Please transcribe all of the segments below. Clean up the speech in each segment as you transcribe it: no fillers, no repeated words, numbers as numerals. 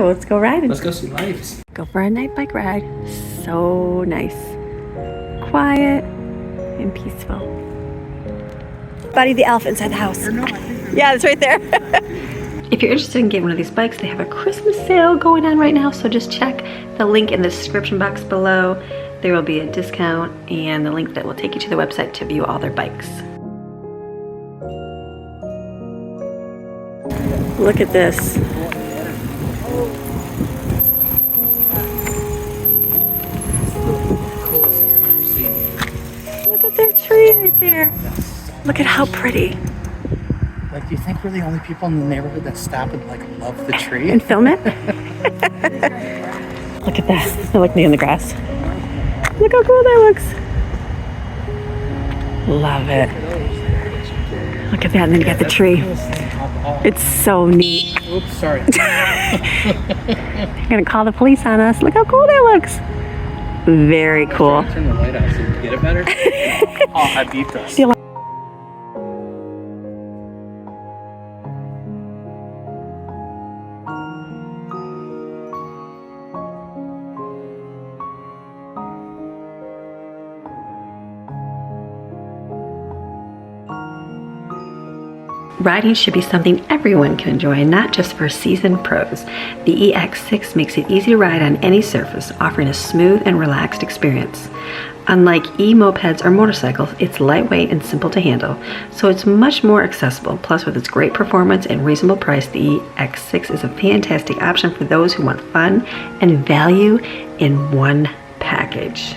let's go riding. Let's go see lights. Go for a night bike ride. So nice. Quiet and peaceful. Buddy the elf inside the house. Yeah, it's right there. If you're interested in getting one of these bikes, they have a Christmas sale going on right now, so just check the link in the description box below. There will be a discount and the link that will take you to the website to view all their bikes. Look at this. Look at their tree right there. Look at how pretty. Like, do you think we're the only people in the neighborhood that stop and like love the tree? And film it? Look at that. They're like me in the grass. Look how cool that looks. Love it. Look at that, and then you got the tree. It's so neat. Oops, sorry. You're gonna call the police on us. Look how cool that looks. Very cool. Turn the light on so you can get it better. Oh, I beat this. Riding should be something everyone can enjoy, not just for seasoned pros. The EX6 makes it easy to ride on any surface, offering a smooth and relaxed experience. Unlike e-mopeds or motorcycles, it's lightweight and simple to handle, so it's much more accessible. Plus, with its great performance and reasonable price, the EX6 is a fantastic option for those who want fun and value in one package.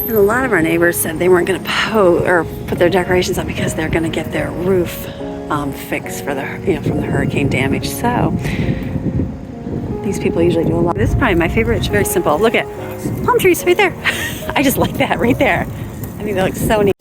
And a lot of our neighbors said they weren't going to put their decorations up because they're going to get their roof fixed for the from the hurricane damage. So these people usually do a lot. This is probably my favorite. It's very simple. Look at palm trees right there. I just like that right there. I think they look so neat.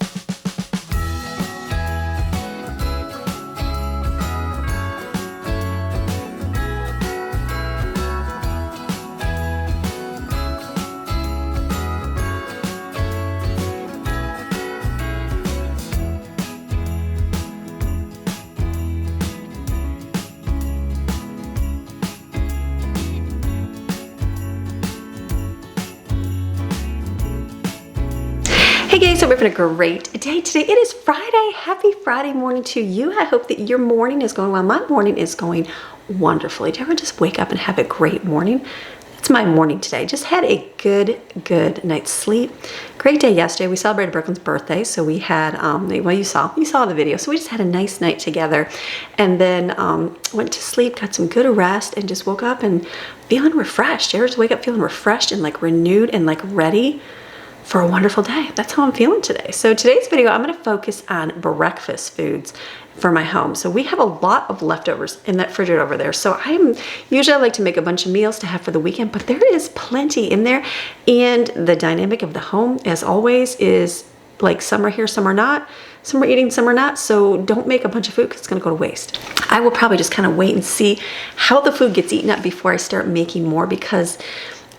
Hey guys, so we're having a great day today. It is Friday. Happy Friday morning to you. I hope that your morning is going well. My morning is going wonderfully. Do you ever just wake up and have a great morning? That's my morning today. Just had a good night's sleep. Great day yesterday. We celebrated Brooklyn's birthday, so we had well, you saw the video. So we just had a nice night together, and then went to sleep, got some good rest, and just woke up and feeling refreshed. You ever just wake up feeling refreshed and like renewed and like ready for a wonderful day? That's how I'm feeling today. So today's video, I'm going to focus on breakfast foods for my home. So we have a lot of leftovers in that refrigerator over there. So usually I like to make a bunch of meals to have for the weekend, but there is plenty in there. And the dynamic of the home, as always, is like some are here, some are not. Some are eating, some are not. So don't make a bunch of food because it's going to go to waste. I will probably just kind of wait and see how the food gets eaten up before I start making more, because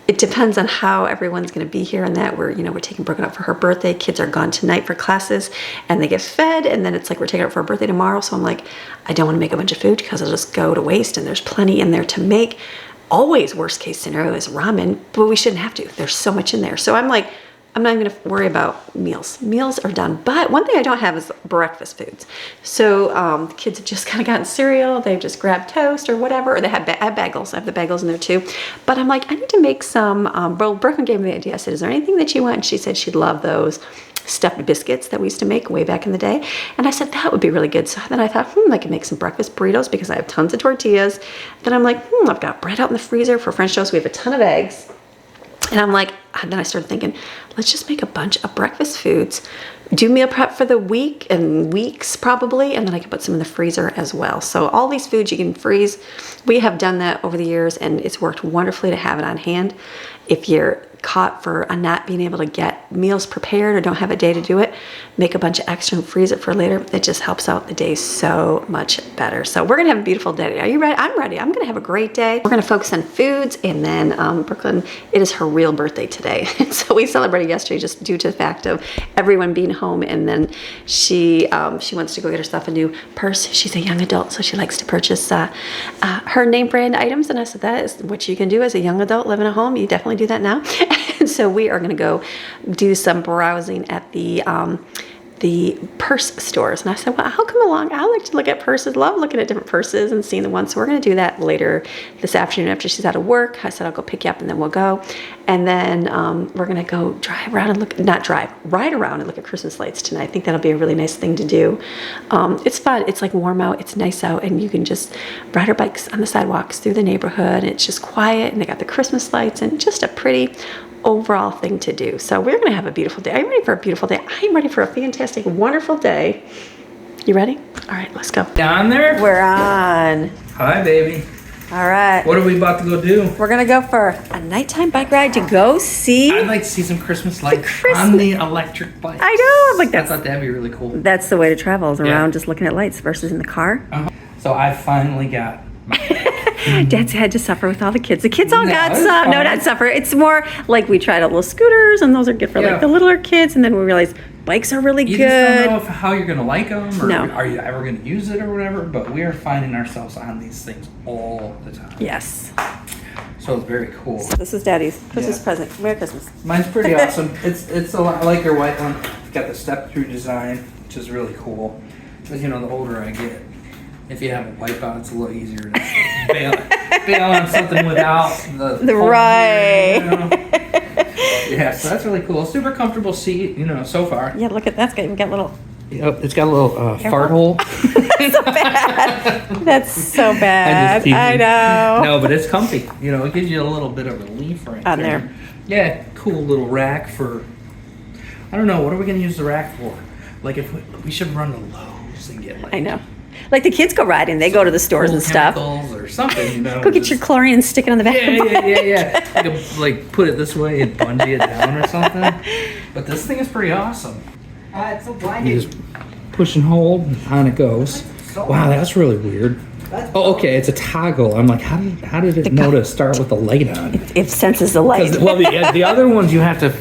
it depends on how everyone's going to be here and that. We're taking Brooklyn up for her birthday. Kids are gone tonight for classes and they get fed, and then it's like we're taking her up for her birthday tomorrow. So I'm like, I don't want to make a bunch of food because it'll just go to waste, and there's plenty in there to make. Always worst case scenario is ramen, but we shouldn't have to. There's so much in there. So I'm like, I'm not even going to worry about meals. Meals are done. But one thing I don't have is breakfast foods. So the kids have just kind of gotten cereal. They've just grabbed toast or whatever. Or they have bagels. I have the bagels in there too. But I'm like, I need to make some. Brooklyn gave me the idea. I said, is there anything that you want? And she said she'd love those stuffed biscuits that we used to make way back in the day. And I said, that would be really good. So then I thought, I could make some breakfast burritos because I have tons of tortillas. Then I'm like, I've got bread out in the freezer for French toast. We have a ton of eggs. And I'm like, then I started thinking, let's just make a bunch of breakfast foods, do meal prep for the week and weeks probably, and then I can put some in the freezer as well. So all these foods you can freeze. We have done that over the years, and it's worked wonderfully to have it on hand. If you're caught for not being able to get meals prepared or don't have a day to do it, make a bunch of extra and freeze it for later. It just helps out the day so much better. So we're gonna have a beautiful day. Are you ready? I'm ready. I'm gonna have a great day. We're gonna focus on foods, and then Brooklyn, it is her real birthday today. So we celebrated yesterday just due to the fact of everyone being home, and then she wants to go get herself a new purse. She's a young adult, so she likes to purchase her name brand items, and I said that is what you can do as a young adult living at home. You definitely do that now. And so we are gonna go do some browsing at the purse stores. And I said, well, I'll come along. I like to look at purses, love looking at different purses and seeing the ones. So we're going to do that later this afternoon after she's out of work. I said, I'll go pick you up and then we'll go. And then we're going to go drive around and ride around and look at Christmas lights tonight. I think that'll be a really nice thing to do. It's fun. It's like warm out. It's nice out. And you can just ride our bikes on the sidewalks through the neighborhood. And it's just quiet. And they got the Christmas lights and just a pretty overall thing to do. So we're gonna have a beautiful day. Are you ready for a beautiful day? I'm ready for a fantastic, wonderful day. You ready? All right, let's go. Down there? We're on. Hi, baby. All right. What are we about to go do? We're gonna go for a nighttime bike ride to go see. I'd like to see some Christmas lights on the electric bike. I know. Like I thought that'd be really cool. That's the way to travel, is around just looking at lights versus in the car. So I finally got Dad's had to suffer with all the kids. The kids all got it's some. No, fine. not suffer. It's more like we tried out little scooters, and those are good for like the littler kids. And then we realized bikes are really You good. just don't know how you're going to like them or No. are you ever going to use it or whatever, but we are finding ourselves on these things all the time. Yes. So it's very cool. So this is Daddy's Christmas present. Merry Christmas. Mine's pretty awesome. It's a lot like your white one. It's got the step-through design, which is really cool. Because, you know, the older I get, if you have a wipeout, it's a little easier to bail on something without the whole right. gear, you know? Yeah, so that's really cool. Super comfortable seat, you know, so far. Yeah, look at that's got, we got little. Yep, it's got a little fart hole. So bad. That's so bad. I know. No, but it's comfy. You know, it gives you a little bit of relief right On there. there. Yeah, cool little rack for. I don't know. What are we gonna use the rack for? Like, if we should run to Lowe's and get like. I know. Like the kids go riding, they go to the stores and stuff. Or something, you know. Go get your chlorine and stick it on the back of the bike. Yeah. Like put it this way and bungee it down or something. But this thing is pretty awesome. It's so You blinding. just push and hold, and on it goes. Wow, that's really weird. Oh, okay, it's a toggle. I'm like, how did it know to start with the light on? It senses the light. Well, the other ones you have to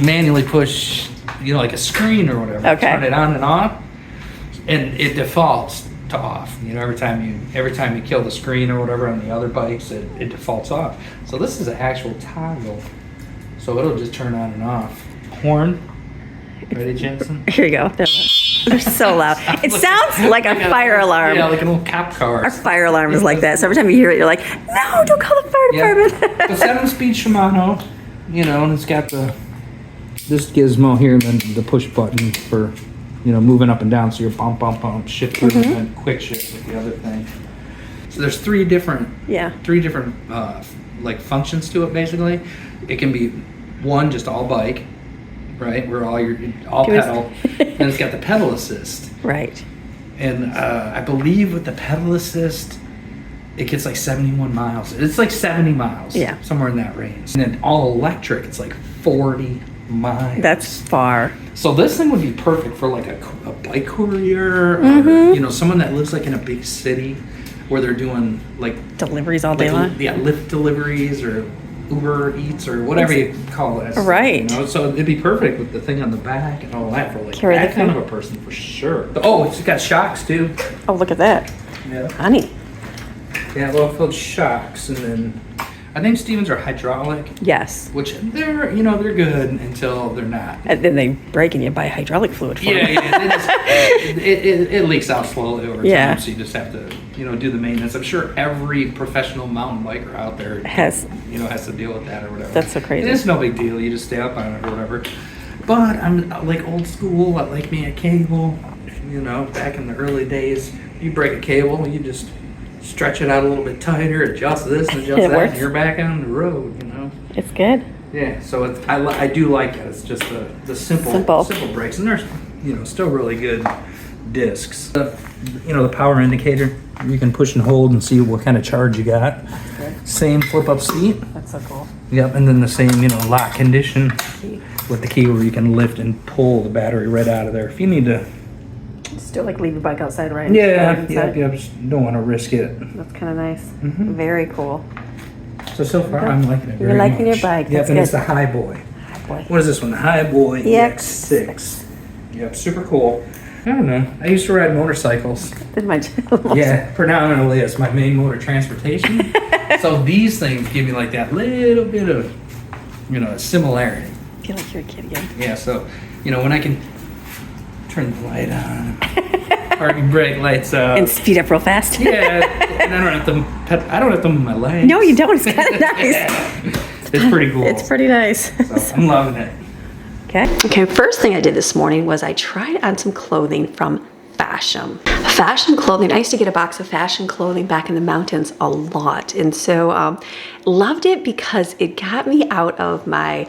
manually push, you know, like a screen or whatever. Okay. Turn it on and off, and it defaults to off. You know, every time you kill the screen or whatever on the other bikes, it defaults off. So this is an actual toggle, so it'll just turn on and off. Horn. Ready, Jensen? Here you go. They're so loud. It sounds like a fire alarm. Yeah, like a little cop car. Our fire alarm is like that. So every time you hear it, you're like, no, don't call the fire department. The 7-speed Shimano, you know, and it's got this gizmo here and then the push button for, you know, moving up and down. So you're bump, shift through and then quick shift with the other thing. So there's three different like functions to it basically. It can be one just all bike, right? Where all pedal. Then it's got the pedal assist. Right. And I believe with the pedal assist, it gets like 71 miles. It's like 70 miles. Yeah. Somewhere in that range. And then all electric, it's like 40 miles. That's far. So this thing would be perfect for like a bike courier or, you know, someone that lives like in a big city where they're doing like Deliveries all day long. Yeah, Lyft deliveries or Uber Eats or whatever you call it. Right. You know? So it'd be perfect with the thing on the back and all that for like Carry that the kind thing. of a person for sure. Oh, it's got shocks too. Oh, look at that. Yeah. Honey. Yeah, well-filled shocks, and then I think Stevens are hydraulic, Yes. which they're good until they're not. And then they break and you buy hydraulic fluid for them. It leaks out slowly over time, Yeah. so you just have to, you know, do the maintenance. I'm sure every professional mountain biker out there Has. to deal with that or whatever. That's so crazy. And it's no big deal. You just stay up on it or whatever. But I'm like old school. I like me a cable. You know, back in the early days, you break a cable, you just stretch it out a little bit tighter, adjust this and adjust It that, works. and you're back on the road. You know. It's good. Yeah, so I do like it. It's just the simple brakes, and there's, you know, still really good discs. The power indicator, you can push and hold and see what kind of charge you got. Okay. Same flip up seat. That's so cool. Yep, and then the same, you know, lock condition. with the key where you can lift and pull the battery right out of there. If you need to, Still like leave your bike outside, right? yeah, just don't want to risk it. That's kind of nice. Very cool. So far I'm liking it very You're liking much. your bike. Yep, That's and good. it's the High Boy. Boy. What is this one? The High Boy EX6. EX6. Yep, super cool. I don't know. I used to ride motorcycles. Did my Yeah, predominantly it's my main mode of transportation. So these things give me like that little bit of, similarity. I feel like you're a kid again. Yeah, so, when I can turn the light on, parking brake lights up. And speed up real fast. Yeah, and I don't have to move my legs. No, you don't. It's kind of nice. It's pretty cool. It's pretty nice. So I'm loving it. Okay, first thing I did this morning was I tried on some clothing from Fashom. Fashom clothing, I used to get a box of Fashom clothing back in the mountains a lot. And so loved it because it got me out of my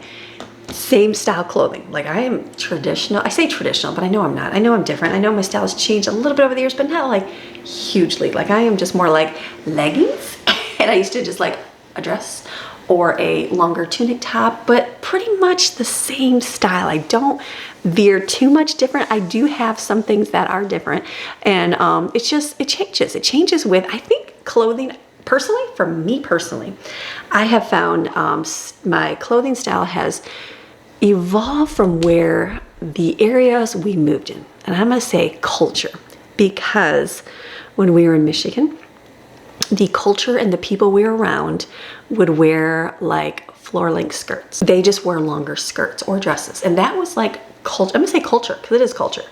same style clothing. Like I am traditional. I say traditional, but I know I'm not. I know I'm different. I know my style has changed a little bit over the years, but not like hugely. Like I am just more like leggings. And I used to just like a dress or a longer tunic top, but pretty much the same style. I don't veer too much different. I do have some things that are different, and it changes. It changes with, I think, clothing. Personally, for me personally, I have found my clothing style has evolved from where the areas we moved in, and I'm gonna say culture, because when we were in Michigan, the culture and the people we were around would wear like floor-length skirts. They just wear longer skirts or dresses. And that was like culture. I'm gonna say culture because it is culture.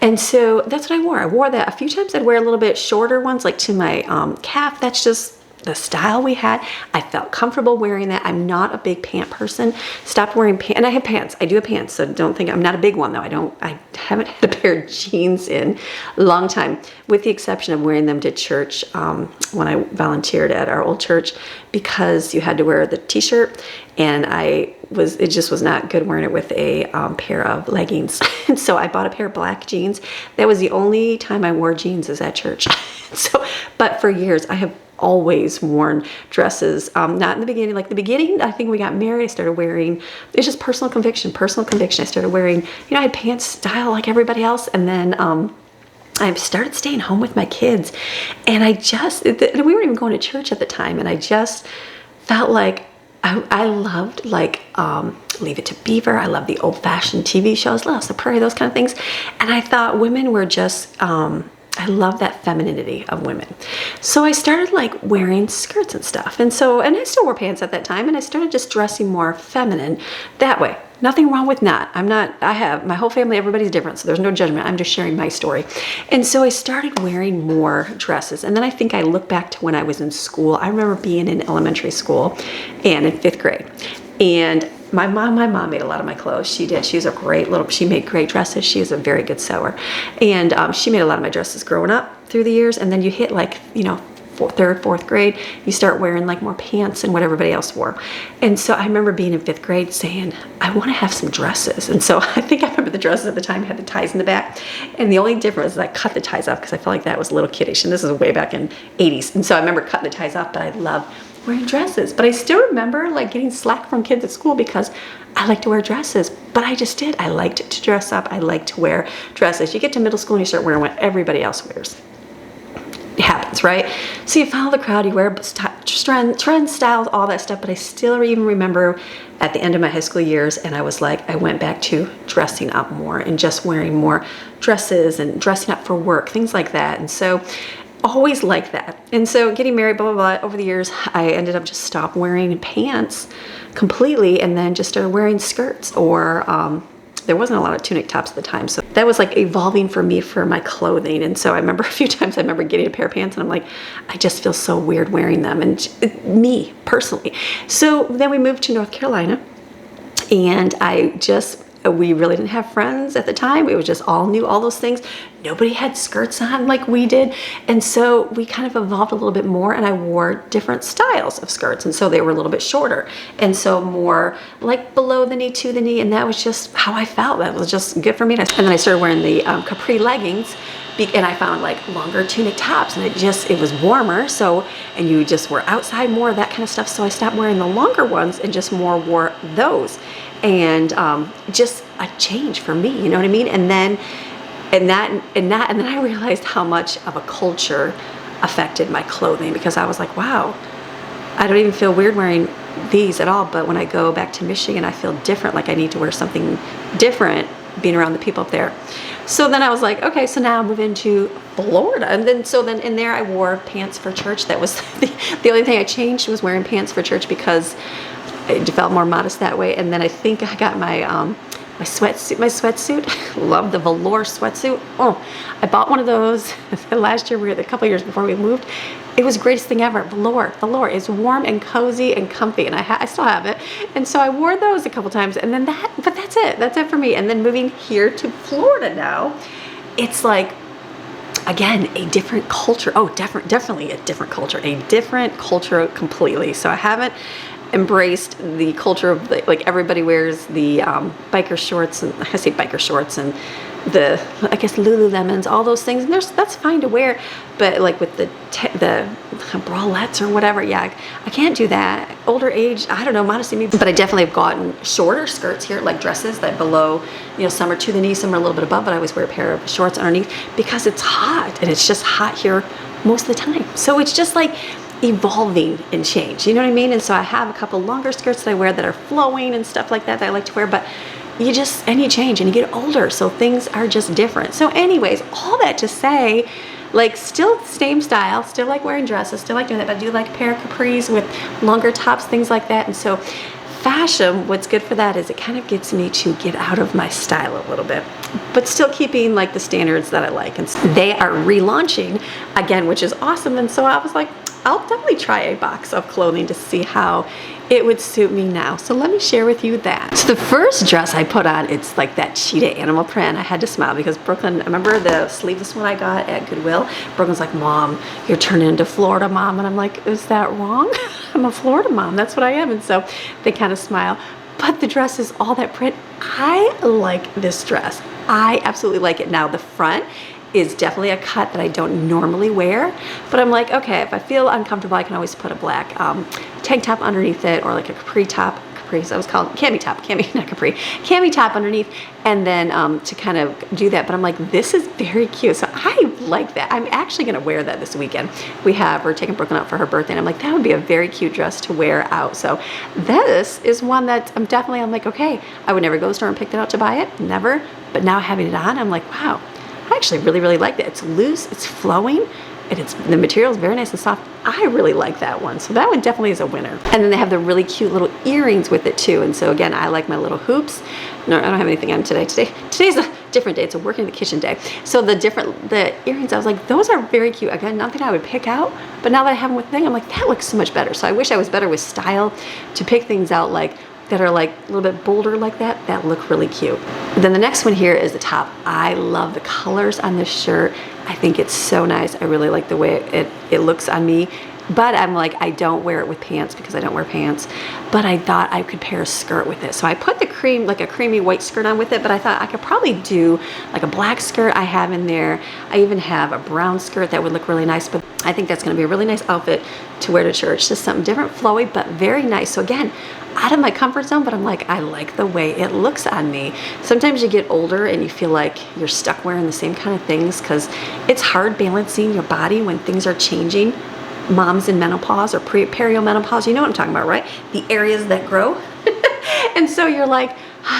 And so that's what I wore. I wore that a few times. I'd wear a little bit shorter ones like to my calf. That's just the style we had. I felt comfortable wearing that. I'm not a big pant person. Stopped wearing pants, and I have pants. I do have pants, so don't think I'm not a big one though. I haven't had a pair of jeans in a long time, with the exception of wearing them to church when I volunteered at our old church, because you had to wear the t-shirt, and it just was not good wearing it with a pair of leggings. And so I bought a pair of black jeans. That was the only time I wore jeans, is at church. But for years I have always worn dresses. Not in the beginning. Like the beginning, I think we got married, I started wearing, it's just personal conviction. I started wearing, I had pants style like everybody else. And then I started staying home with my kids, and we weren't even going to church at the time. And I just felt like I loved like Leave It to Beaver. I love the old fashioned TV shows, Lost the Prairie, those kind of things. And I thought women were just, I love that femininity of women. So I started like wearing skirts and stuff. And I still wore pants at that time, and I started just dressing more feminine that way. Nothing wrong with not. I have my whole family, everybody's different, so there's no judgment. I'm just sharing my story. And so I started wearing more dresses. And then I think I look back to when I was in school. I remember being in elementary school and in 5th grade. And my mom made a lot of my clothes. She did. She made great dresses. She is a very good sewer. And she made a lot of my dresses growing up through the years. And then you hit like, 3rd, 4th grade, you start wearing like more pants and what everybody else wore. And so I remember being in 5th grade saying, I want to have some dresses. And so I think I remember the dresses at the time had the ties in the back. And the only difference is I cut the ties off because I felt like that was a little kiddish. And this is way back in 80s. And so I remember cutting the ties off, but I love wearing dresses. But I still remember like getting slack from kids at school because I like to wear dresses. But I just did. I liked to dress up. I liked to wear dresses. You get to middle school and you start wearing what everybody else wears. It happens, right? So you follow the crowd, you wear trend styles, all that stuff. But I still even remember at the end of my high school years, and I was like, I went back to dressing up more and just wearing more dresses and dressing up for work, things like that. And so always like that. And so getting married, blah, blah, blah, over the years, I ended up just stopped wearing pants completely and then just started wearing skirts, or there wasn't a lot of tunic tops at the time. So that was like evolving for me for my clothing. And so I remember a few times I remember getting a pair of pants and I'm like, I just feel so weird wearing them, and me personally. So then we moved to North Carolina, and we really didn't have friends at the time. We was just all knew all those things. Nobody had skirts on like we did. And so we kind of evolved a little bit more, and I wore different styles of skirts. And so they were a little bit shorter. And so more like below the knee, to the knee. And that was just how I felt. That was just good for me. And then I started wearing the capri leggings, and I found like longer tunic tops, and it was warmer. So, and you just were outside more, that kind of stuff. So I stopped wearing the longer ones and just more wore those. And just a change for me, you know what I mean? And then I realized how much of a culture affected my clothing, because I was like, wow, I don't even feel weird wearing these at all. But when I go back to Michigan, I feel different, like I need to wear something different being around the people up there. So then I was like, okay, so now I'm moving to Florida. And then in there I wore pants for church. That was the only thing I changed, was wearing pants for church, because I felt more modest that way. And then I think I got my sweatsuit. Love the velour sweatsuit. Oh, I bought one of those last year, a couple years before we moved. It was the greatest thing ever. Velour is warm and cozy and comfy, and I still have it. And so I wore those a couple times, and then but that's it for me. And then moving here to Florida now, it's like, again, a different culture. Oh, definitely a different culture completely. So I haven't embraced the culture of like everybody wears the biker shorts, and I say biker shorts, and the, I guess, Lululemons, all those things, and that's fine to wear, but like with the bralettes or whatever, yeah, I can't do that. Older age, I don't know, modesty maybe, but I definitely have gotten shorter skirts here, like dresses that below, some are to the knee, some are a little bit above, but I always wear a pair of shorts underneath, because it's hot, and it's just hot here most of the time. So it's just like evolving and change, you know what I mean? And so I have a couple longer skirts that I wear that are flowing and stuff like that I like to wear, but you change and you get older, so things are just different. So anyways, all that to say, like, still same style, still like wearing dresses, still like doing that, but I do like a pair of capris with longer tops, things like that. And so Fashom, what's good for that is it kind of gets me to get out of my style a little bit, but still keeping like the standards that I like. And so they are relaunching again, which is awesome. And so I was like, I'll definitely try a box of clothing to see how it would suit me now. So let me share with you that. So the first dress I put on, it's like that cheetah animal print. I had to smile because Brooklyn, I remember the sleeveless one I got at Goodwill. Brooklyn's like, Mom, you're turning into Florida mom. And I'm like, is that wrong? I'm a Florida mom, that's what I am. And so they kind of smile. But the dress is all that print. I like this dress. I absolutely like it. Now the front is definitely a cut that I don't normally wear, but I'm like, okay, if I feel uncomfortable, I can always put a black tank top underneath it, or like a capri top, so I was called cami top underneath, and then to kind of do that. But I'm like, this is very cute, so I like that. I'm actually gonna wear that this weekend. We're taking Brooklyn out for her birthday, and I'm like, that would be a very cute dress to wear out. So this is one that I'm like, okay, I would never go to the store and pick that out to buy it, never, but now having it on, I'm like, wow, I actually really, really like that. It's loose, it's flowing, and the material is very nice and soft. I really like that one. So that one definitely is a winner. And then they have the really cute little earrings with it too. And so again, I like my little hoops. No, I don't have anything on today. Today's a different day. It's a working in the kitchen day. So the earrings, I was like, those are very cute. Again, nothing I would pick out, but now that I have them with the thing, I'm like, that looks so much better. So I wish I was better with style to pick things out like that are like a little bit bolder like that look really cute. Then the next one here is the top. I love the colors on this shirt. I think it's so nice. I really like the way it looks on me. But I'm like, I don't wear it with pants because I don't wear pants. But I thought I could pair a skirt with it. So I put the like a creamy white skirt on with it, but I thought I could probably do like a black skirt I have in there. I even have a brown skirt that would look really nice, but I think that's gonna be a really nice outfit to wear to church. Just something different, flowy, but very nice. So again, out of my comfort zone, but I'm like, I like the way it looks on me. Sometimes you get older and you feel like you're stuck wearing the same kind of things because it's hard balancing your body when things are changing. Moms in menopause or perimenopause, you know what I'm talking about, right? The areas that grow. And so you're like,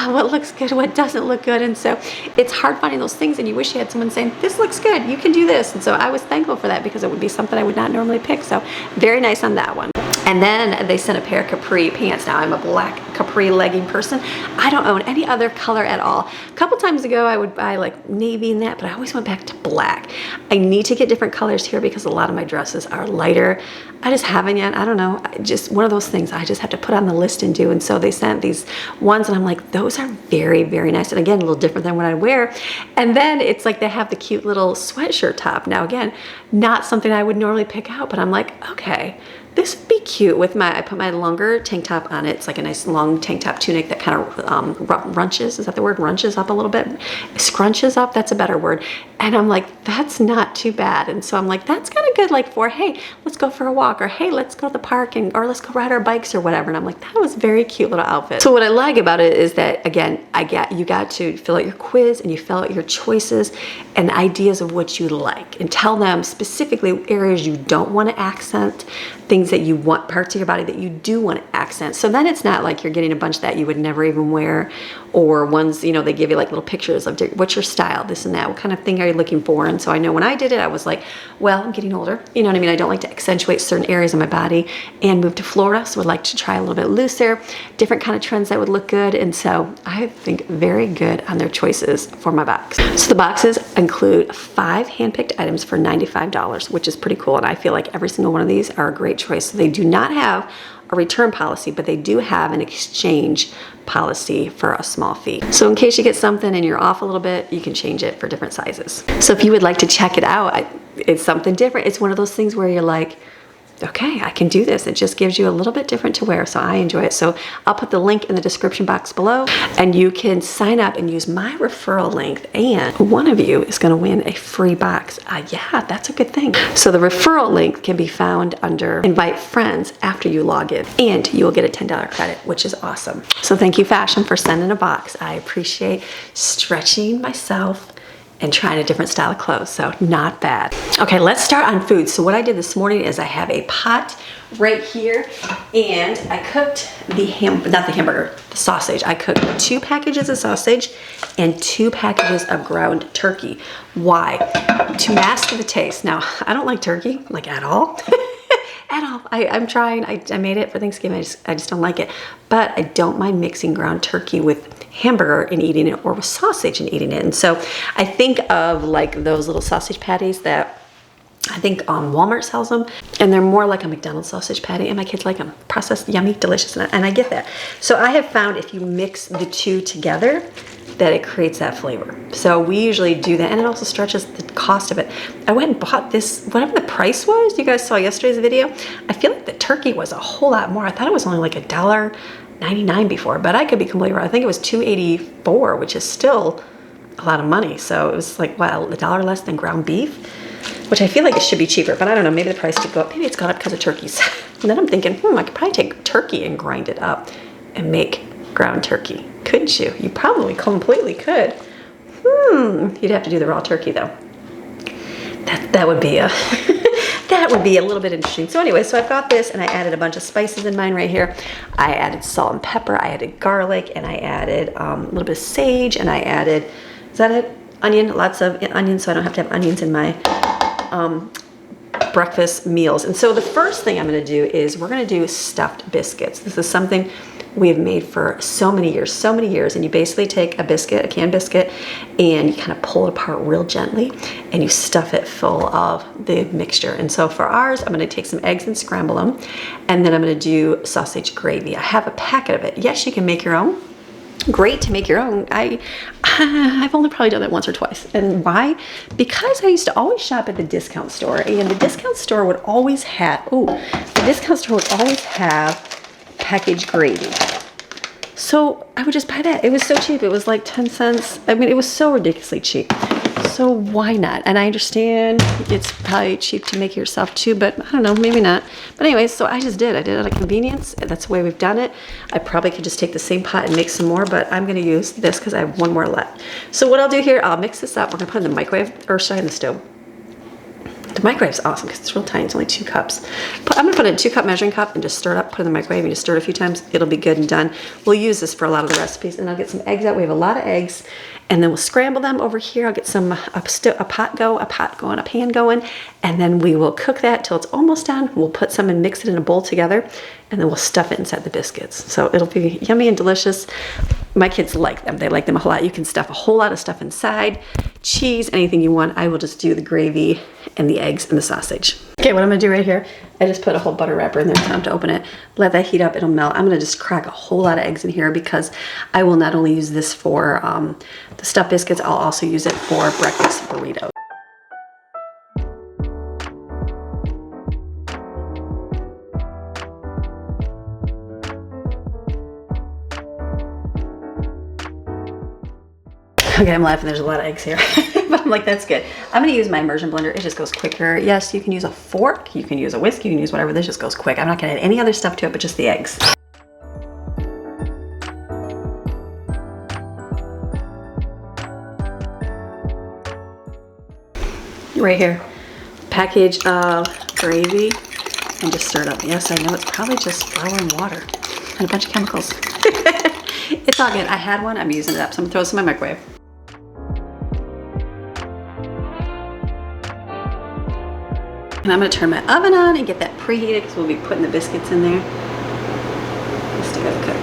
what looks good, what doesn't look good. And so it's hard finding those things, and you wish you had someone saying, this looks good, you can do this. And so I was thankful for that because it would be something I would not normally pick. So very nice on that one. And then they sent a pair of capri pants. Now I'm a black capri legging person. I don't own any other color at all. A couple times ago I would buy like navy and that, but I always went back to black. I need to get different colors here because a lot of my dresses are lighter. I just haven't yet. I don't know. Just one of those things I just have to put on the list and do. And so they sent these ones and I'm like, those are very, very nice. And again, a little different than what I wear. And then it's like they have the cute little sweatshirt top. Now again, not something I would normally pick out, but I'm like, okay, this would be cute with I put my longer tank top on it. It's like a nice long tank top tunic that kind of runches, is that the word? Runches up a little bit? Scrunches up, that's a better word. And I'm like, that's not too bad. And so I'm like, that's kind of good, like for, hey, let's go for a walk, or hey, let's go to the park, or let's go ride our bikes or whatever. And I'm like, that was a very cute little outfit. So what I like about it is that, again, you got to fill out your quiz and you fill out your choices and ideas of what you like, and tell them specifically areas you don't want to accent, things that you want, parts of your body that you do want to accent. So then it's not like you're getting a bunch that you would never even wear, or ones, you know, they give you like little pictures of what's your style, this and that, what kind of thing are you looking for. And so I know when I did it, I was like, well, I'm getting older, you know what I mean? I don't like to accentuate certain areas of my body, and moved to Florida, so would like to try a little bit looser, different kind of trends that would look good. And so I think very good on their choices for my box. So the boxes include 5 handpicked items for $95, which is pretty cool. And I feel like every single one of these are a great choice. So they do not have a return policy, but they do have an exchange policy for a small fee. So in case you get something and you're off a little bit, you can change it for different sizes. So if you would like to check it out, it's something different. It's one of those things where you're like, okay, I can do this. It just gives you a little bit different to wear, so I enjoy it. So I'll put the link in the description box below, and you can sign up and use my referral link, and one of you is gonna win a free box. Yeah, that's a good thing. So the referral link can be found under Invite Friends after you log in, and you will get a $10 credit, which is awesome. So thank you, Fashom, for sending a box. I appreciate stretching myself and trying a different style of clothes, so not bad. Okay, let's start on food. So what I did this morning is I have a pot right here, and I cooked the sausage. I cooked 2 packages of sausage and 2 packages of ground turkey. Why? To mask the taste. Now, I don't like turkey, like at all. At all. I'm trying. I made it for Thanksgiving. I just don't like it. But I don't mind mixing ground turkey with hamburger and eating it, or with sausage and eating it. And so I think of like those little sausage patties that I think Walmart sells them, and they're more like a McDonald's sausage patty, and my kids like them. Processed, yummy, delicious, and I get that. So I have found if you mix the 2 together, that it creates that flavor. So we usually do that, and it also stretches the cost of it. I went and bought this, whatever the price was, you guys saw yesterday's video. I feel like the turkey was a whole lot more. I thought it was only like $1.99 before, but I could be completely wrong. I think it was $2.84, which is still a lot of money. So it was like, wow, $1 less than ground beef, which I feel like it should be cheaper, but I don't know, maybe the price should go up. Maybe it's gone up because of turkeys. And then I'm thinking, I could probably take turkey and grind it up and make ground turkey. Couldn't you? You probably completely could. You'd have to do the raw turkey though. That would be a that would be a little bit interesting. So anyway, so I've got this, and I added a bunch of spices in mine right here. I added salt and pepper, I added garlic, and I added a little bit of sage, and I added, is that it? Onion, lots of onions, so I don't have to have onions in my breakfast meals. And so the first thing I'm gonna do is we're gonna do stuffed biscuits. This is something we have made for so many years, and you basically take a biscuit, a canned biscuit, and you kind of pull it apart real gently, and you stuff it full of the mixture. And so for ours, I'm gonna take some eggs and scramble them, and then I'm gonna do sausage gravy. I have a packet of it. Yes, you can make your own. Great to make your own. I've only probably done it once or twice. And why? Because I used to always shop at the discount store, and the discount store would always have, packaged gravy. So I would just buy that. It was so cheap. It was like 10 cents. I mean, it was so ridiculously cheap. So why not? And I understand it's probably cheap to make it yourself too, but I don't know, maybe not. But anyways, so I just did. I did it out of convenience. That's the way we've done it. I probably could just take the same pot and make some more, but I'm gonna use this because I have one more left. So what I'll do here, I'll mix this up. We're gonna put it in the microwave, or sorry, in the stove. The microwave's awesome because it's real tiny. It's only 2 cups. I'm gonna put it in a 2-cup measuring cup and just stir it up, put it in the microwave, and just stir it a few times. It'll be good and done. We'll use this for a lot of the recipes, and I'll get some eggs out. We have a lot of eggs, and then we'll scramble them over here. I'll get some a pan going, and then we will cook that till it's almost done. We'll put some and mix it in a bowl together, and then we'll stuff it inside the biscuits. So it'll be yummy and delicious. My kids like them. They like them a whole lot. You can stuff a whole lot of stuff inside. Cheese, anything you want. I will just do the gravy and the eggs and the sausage. Okay, what I'm gonna do right here, I just put a whole butter wrapper in there. Time to open it. Let that heat up, it'll melt. I'm gonna just crack a whole lot of eggs in here because I will not only use this for the stuffed biscuits, I'll also use it for breakfast burritos. Okay, I'm laughing. There's a lot of eggs here. But I'm like, that's good. I'm going to use my immersion blender. It just goes quicker. Yes, you can use a fork. You can use a whisk. You can use whatever. This just goes quick. I'm not going to add any other stuff to it, but just the eggs. Right here. Package of gravy. And just stir it up. Yes, I know it's probably just flour and water. And a bunch of chemicals. It's all good. I had one. I'm using it up. So I'm going to throw this in my microwave. And I'm going to turn my oven on and get that preheated because we'll be putting the biscuits in there. Let's stick it cook.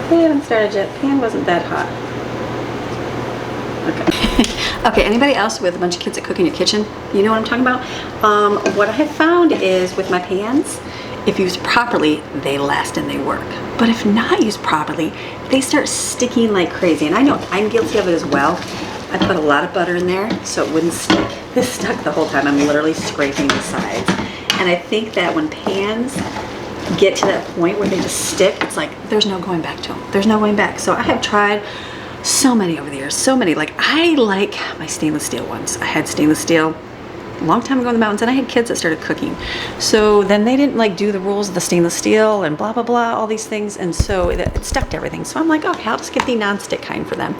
We haven't started yet. Pan wasn't that hot. Okay. Okay, anybody else with a bunch of kids that cook in your kitchen? You know what I'm talking about? What I have found is with my pans, if used properly, they last and they work. But if not used properly, they start sticking like crazy. And I know I'm guilty of it as well. I put a lot of butter in there so it wouldn't stick. This stuck the whole time. I'm literally scraping the sides. And I think that when pans get to that point where they just stick, it's like there's no going back to them. There's no going back. So I have tried so many over the years, so many. Like I like my stainless steel ones. I had stainless steel a long time ago in the mountains, and I had kids that started cooking. So then they didn't like do the rules of the stainless steel and blah, blah, blah, all these things. And so it stuck to everything. So I'm like, okay, I'll just get the non-stick kind for them.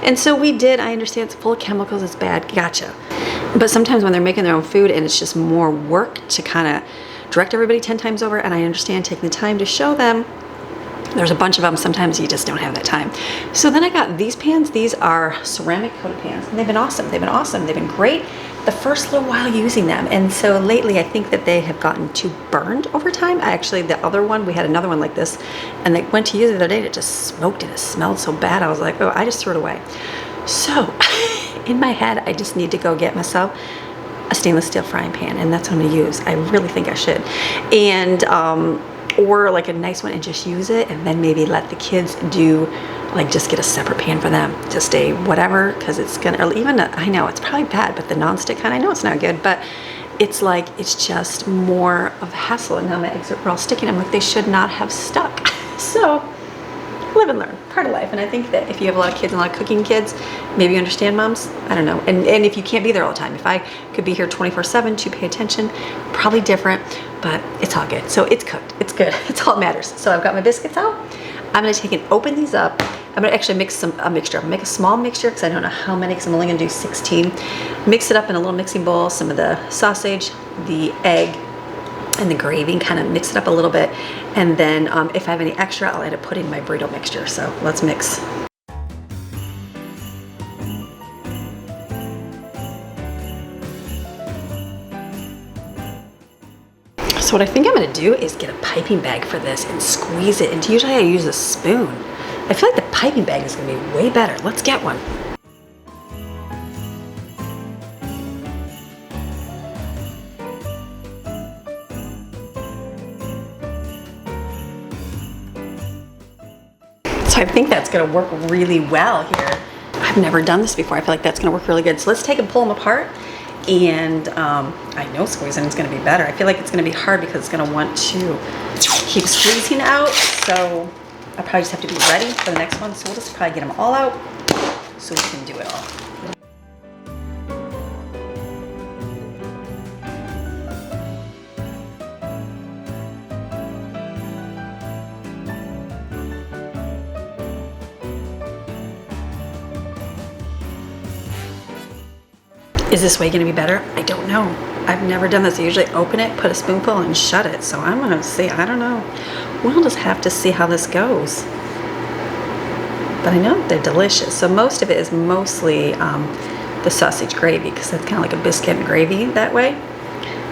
And so we did. I understand it's full of chemicals. It's bad. Gotcha. But sometimes when they're making their own food and it's just more work to kind of direct everybody 10 times over, and I understand taking the time to show them. There's a bunch of them. Sometimes you just don't have that time. So then I got these pans. These are ceramic coated pans, and they've been awesome. They've been awesome. They've been great the first little while using them. And so lately I think that they have gotten too burned over time. The other one, we had another one like this, and they went to use it the other day, and it just smoked and it smelled so bad. I was like, oh, I just threw it away. So in my head, I just need to go get myself a stainless steel frying pan, and that's what I'm gonna use. I really think I should. And, or like a nice one and just use it, and then maybe let the kids do, like just get a separate pan for them, just a whatever, because it's gonna, or even I know it's probably bad, but the non-stick kind, I know it's not good, but it's like, it's just more of a hassle. And now my eggs are all sticking. I'm like, they should not have stuck. So live and learn, part of life. And I think that if you have a lot of kids and a lot of cooking kids, maybe you understand, moms. I don't know. And if you can't be there all the time, if I could be here 24/7 to pay attention, probably different, but it's all good. So it's cooked, it's good. It's all that matters. So I've got my biscuits out. I'm gonna take and open these up. I'm gonna actually mix a mixture. I'm gonna make a small mixture because I don't know how many, because I'm only gonna do 16. Mix it up in a little mixing bowl, some of the sausage, the egg, and the gravy, kind of mix it up a little bit. And then if I have any extra, I'll end up putting my burrito mixture. So let's mix. So what I think I'm gonna do is get a piping bag for this and squeeze it. And usually I use a spoon. I feel like the piping bag is gonna be way better. Let's get one. So I think that's gonna work really well here. I've never done this before. I feel like that's gonna work really good. So let's take and pull them apart. And I know squeezing is gonna be better. I feel like it's gonna be hard because it's gonna want to keep squeezing out. So I probably just have to be ready for the next one. So we'll just probably get them all out so we can do it all. Is this way gonna be better? I don't know. I've never done this. I usually open it, put a spoonful, and shut it. So I'm gonna see, I don't know. We'll just have to see how this goes. But I know they're delicious. So most of it is mostly the sausage gravy, because that's kind of like a biscuit and gravy that way.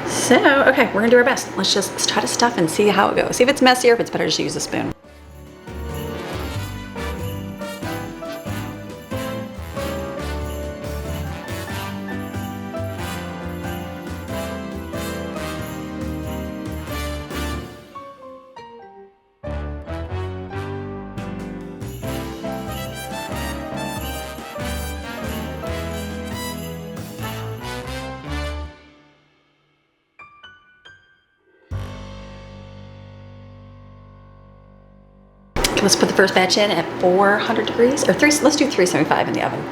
So, okay, we're gonna do our best. Let's try to stuff and see how it goes. See if it's messy or if it's better to use a spoon. Let's put the first batch in at 400 degrees, or let's do 375 in the oven.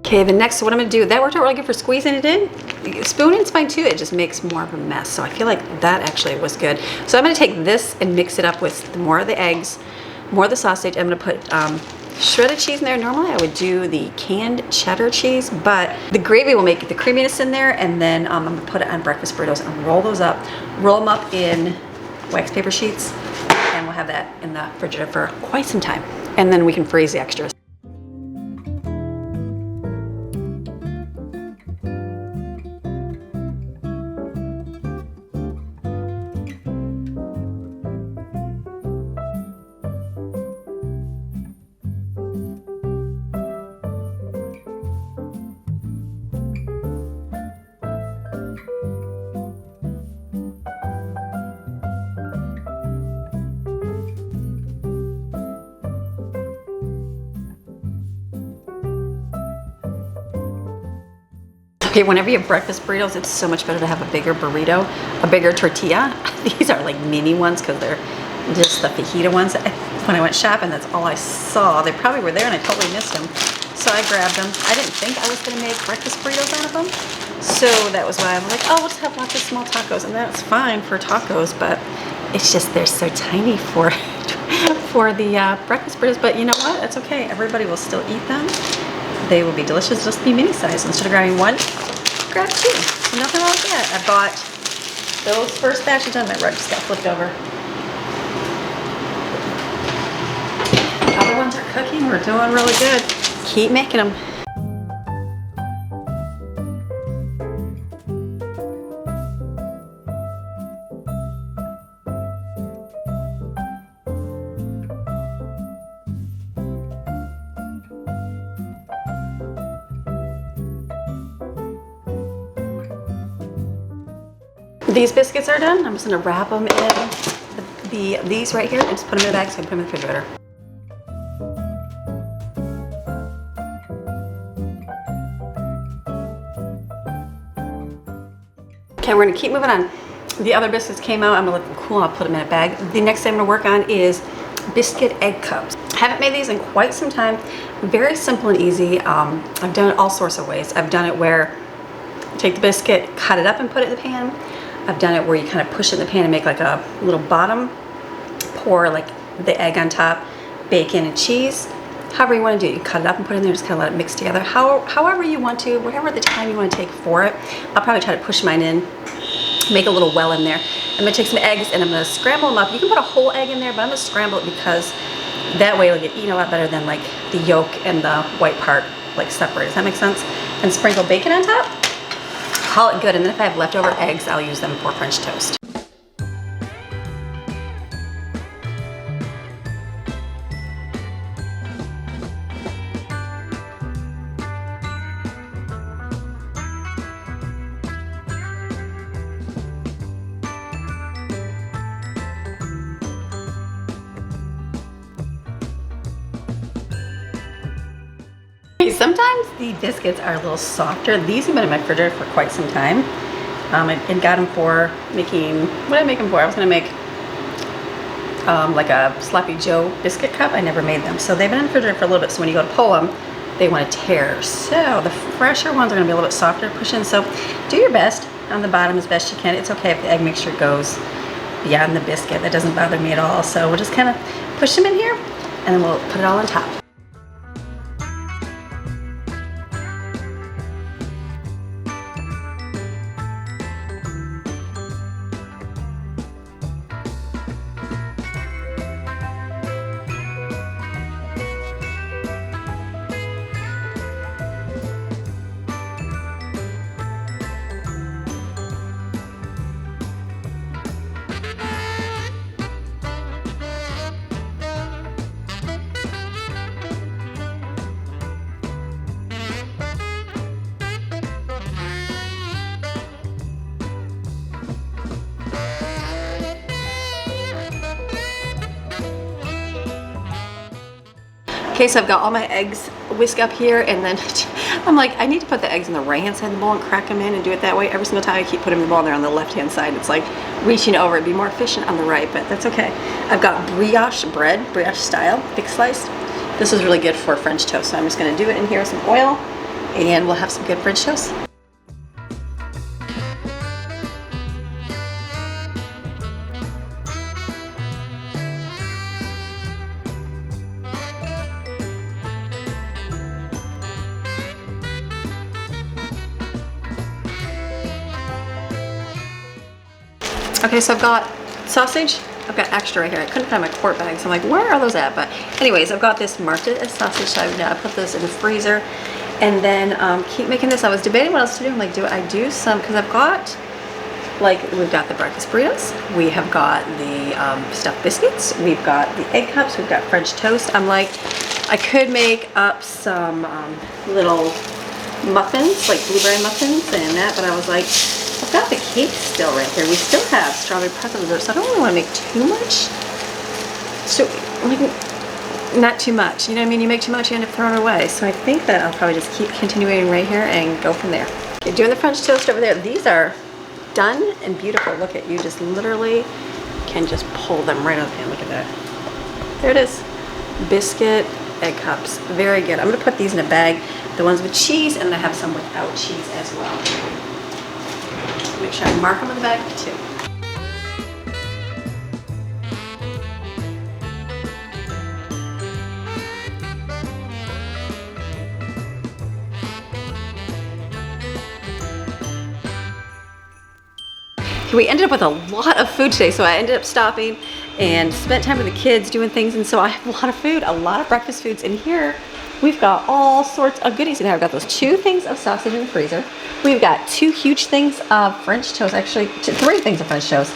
Okay, the next, so what I'm gonna do, that worked out really good for squeezing it in. Spooning's fine too, it just makes more of a mess. So I feel like that actually was good. So I'm gonna take this and mix it up with more of the eggs, more of the sausage. I'm gonna put shredded cheese in there. Normally I would do the canned cheddar cheese, but the gravy will make the creaminess in there, and then I'm gonna put it on breakfast burritos and roll those up, roll them up in wax paper sheets, and we'll have that in the refrigerator for quite some time. And then we can freeze the extras. Okay, whenever you have breakfast burritos, it's so much better to have a bigger burrito, a bigger tortilla. These are like mini ones because they're just the fajita ones. When I went shopping, that's all I saw. They probably were there and I totally missed them. So I grabbed them. I didn't think I was gonna make breakfast burritos out of them. So that was why I'm like, oh, let's have lots of small tacos. And that's fine for tacos, but it's just, they're so tiny for the breakfast burritos. But you know what? That's okay. Everybody will still eat them. They will be delicious, just be mini size. Instead of grabbing one, grab two. So nothing wrong with that. I bought those first batches done. My rug just got flipped over. The other ones are cooking. We're doing really good. Keep making them. These biscuits are done. I'm just gonna wrap them in these right here and just put them in the bag so I can put them in the refrigerator. Okay, we're gonna keep moving on. The other biscuits came out. I'm gonna let them cool and I'll put them in a bag. The next thing I'm gonna work on is biscuit egg cups. Haven't made these in quite some time. Very simple and easy. I've done it all sorts of ways. I've done it where you take the biscuit, cut it up and put it in the pan. I've done it where you kind of push it in the pan and make like a little bottom, pour like the egg on top, bacon and cheese. However you want to do it. You cut it up and put it in there, just kind of let it mix together. However you want to, whatever the time you want to take for it. I'll probably try to push mine in, make a little well in there. I'm gonna take some eggs and I'm gonna scramble them up. You can put a whole egg in there, but I'm gonna scramble it because that way it'll get eaten a lot better than like the yolk and the white part like separate. Does that make sense? And sprinkle bacon on top. Call it good, and then if I have leftover eggs, I'll use them for French toast. Sometimes the biscuits are a little softer. These have been in my refrigerator for quite some time. I got them for making, what did I make them for? I was gonna make like a Sloppy Joe biscuit cup. I never made them. So they've been in the refrigerator for a little bit, so when you go to pull them, they want to tear. So the fresher ones are gonna be a little bit softer to push in. So do your best on the bottom as best you can. It's okay if the egg mixture goes beyond the biscuit. That doesn't bother me at all. So we'll just kind of push them in here and then we'll put it all on top. Okay, so I've got all my eggs whisked up here, and then I'm like, I need to put the eggs on the right hand side of the bowl and crack them in and do it that way. Every single time I keep putting the bowl there on the left hand side, it's like reaching over. It'd be more efficient on the right, but that's okay. I've got brioche bread, brioche style, thick sliced. This is really good for French toast, so I'm just gonna do it in here with some oil, and we'll have some good French toast. Okay, so I've got sausage. I've got extra right here. I couldn't find my quart bags. I'm like, where are those at? But anyways, I've got this marked as sausage, so I put this in the freezer and then keep making this. I was debating what else to do. I'm like, do I do some, because I've got, like, we've got the breakfast burritos. We have got the stuffed biscuits. We've got the egg cups. We've got French toast. I'm like, I could make up some little muffins, like blueberry muffins and that, but I was like, I've got the cake still right here. We still have strawberry pretzel dessert, so I don't really want to make too much. So, like, not too much. You know what I mean? You make too much, you end up throwing it away. So I think that I'll probably just keep continuing right here and go from there. Okay, doing the French toast over there. These are done and beautiful. Look at you, just literally can just pull them right out of the pan. Look at that. There it is. Biscuit egg cups. Very good. I'm going to put these in a bag. The ones with cheese, and I have some without cheese as well. Make sure I mark them in the bag too. We ended up with a lot of food today, so I ended up stopping and spent time with the kids doing things, and so I have a lot of food, a lot of breakfast foods in here. We've got all sorts of goodies in here. I've got those 2 things of sausage in the freezer. We've got 2 huge things of French toast, actually 3 things of French toast.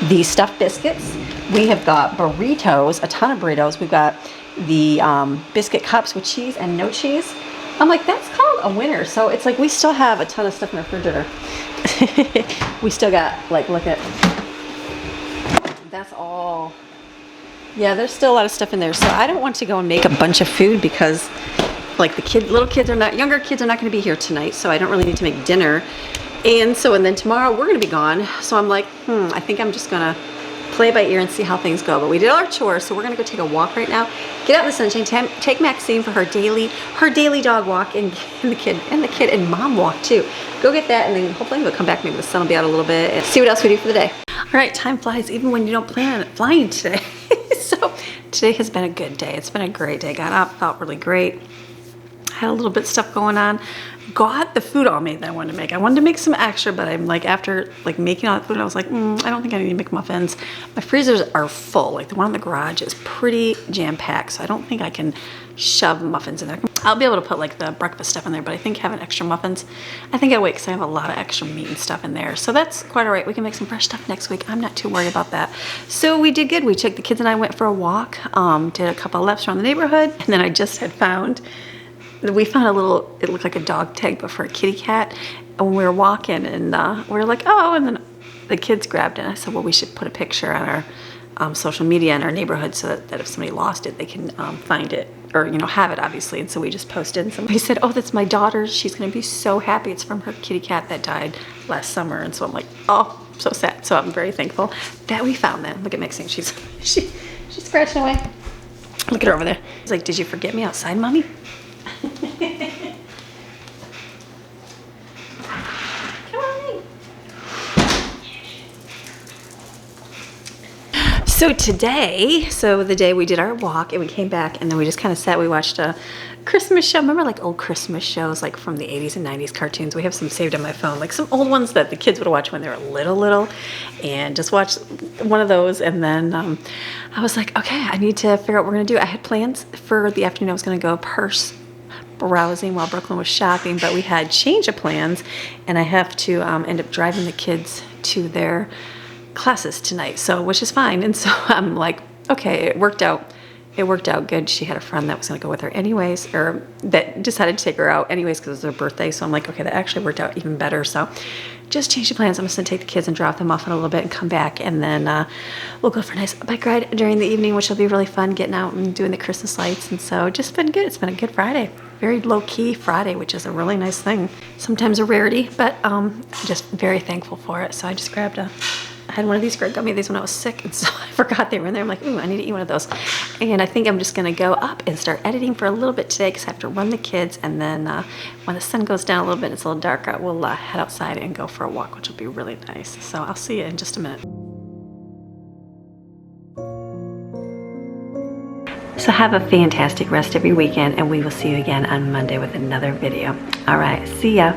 These stuffed biscuits. We have got burritos, a ton of burritos. We've got the biscuit cups with cheese and no cheese. I'm like, that's called a winner. So it's like we still have a ton of stuff in the refrigerator. We still got, like, look at, that's all. Yeah, there's still a lot of stuff in there. So I don't want to go and make a bunch of food because, like, the younger kids are not going to be here tonight. So I don't really need to make dinner. And then tomorrow we're going to be gone. So I'm like, I think I'm just going to play by ear and see how things go. But we did our chores, so we're going to go take a walk right now. Get out in the sunshine, take Maxine for her daily dog walk, and the kid and mom walk too. Go get that, and then hopefully we'll come back. Maybe the sun will be out a little bit and see what else we do for the day. All right, time flies even when you don't plan on it flying today. So today has been a good day. It's been a great day. Got up, felt really great. Had a little bit of stuff going on. Got the food all made that I wanted to make. I wanted to make some extra, but I'm like, after like making all that food, I was like, I don't think I need to make muffins. My freezers are full. Like the one in the garage is pretty jam-packed, so I don't think I can shove muffins in there. I'll be able to put like the breakfast stuff in there, but I think having extra muffins, I think I'll wait because I have a lot of extra meat and stuff in there. So that's quite all right. We can make some fresh stuff next week. I'm not too worried about that. So we did good. We took the kids and I went for a walk, did a couple of laps around the neighborhood, and then I just had found, we found a little, it looked like a dog tag, but for a kitty cat. And when we were walking, and we were like, oh, and then the kids grabbed it. And I said, well, we should put a picture on our social media in our neighborhood so that if somebody lost it, they can find it, or, you know, have it, obviously. And so we just posted, and somebody said, oh, that's my daughter's. She's going to be so happy. It's from her kitty cat that died last summer. And so I'm like, oh, so sad. So I'm very thankful that we found that. Look at Maxine. She's scratching away. Look at her over there. She's like, did you forget me outside, Mommy? Come on. So today, the day we did our walk and we came back, and then we just kind of sat, we watched a Christmas show. Remember like old Christmas shows, like from the 80s and 90s cartoons? We have some saved on my phone, like some old ones that the kids would watch when they were little, and just watch one of those. And then I was like, okay, I need to figure out what we're gonna do. I had plans for the afternoon. I was gonna go purse browsing while Brooklyn was shopping, but we had change of plans, and I have to end up driving the kids to their classes tonight, so which is fine. And so I'm like, okay, it worked out it worked out good. She had a friend that was going to go with her anyways, or that decided to take her out anyways because it was her birthday. So I'm like, okay, that actually worked out even better. So just changed the plans. I'm just going to take the kids and drop them off in a little bit and come back. And then we'll go for a nice bike ride during the evening, which will be really fun, getting out and doing the Christmas lights. And so just been good. It's been a good Friday. Very low-key Friday, which is a really nice thing. Sometimes a rarity, but just very thankful for it. So I just grabbed I had one of these gummy these when I was sick, and so I forgot they were in there. I'm like, ooh, I need to eat one of those. And I think I'm just gonna go up and start editing for a little bit today because I have to run the kids, and then when the sun goes down a little bit, it's a little darker, we'll head outside and go for a walk, which will be really nice. So I'll see you in just a minute. So have a fantastic rest of your weekend, and we will see you again on Monday with another video. All right, see ya.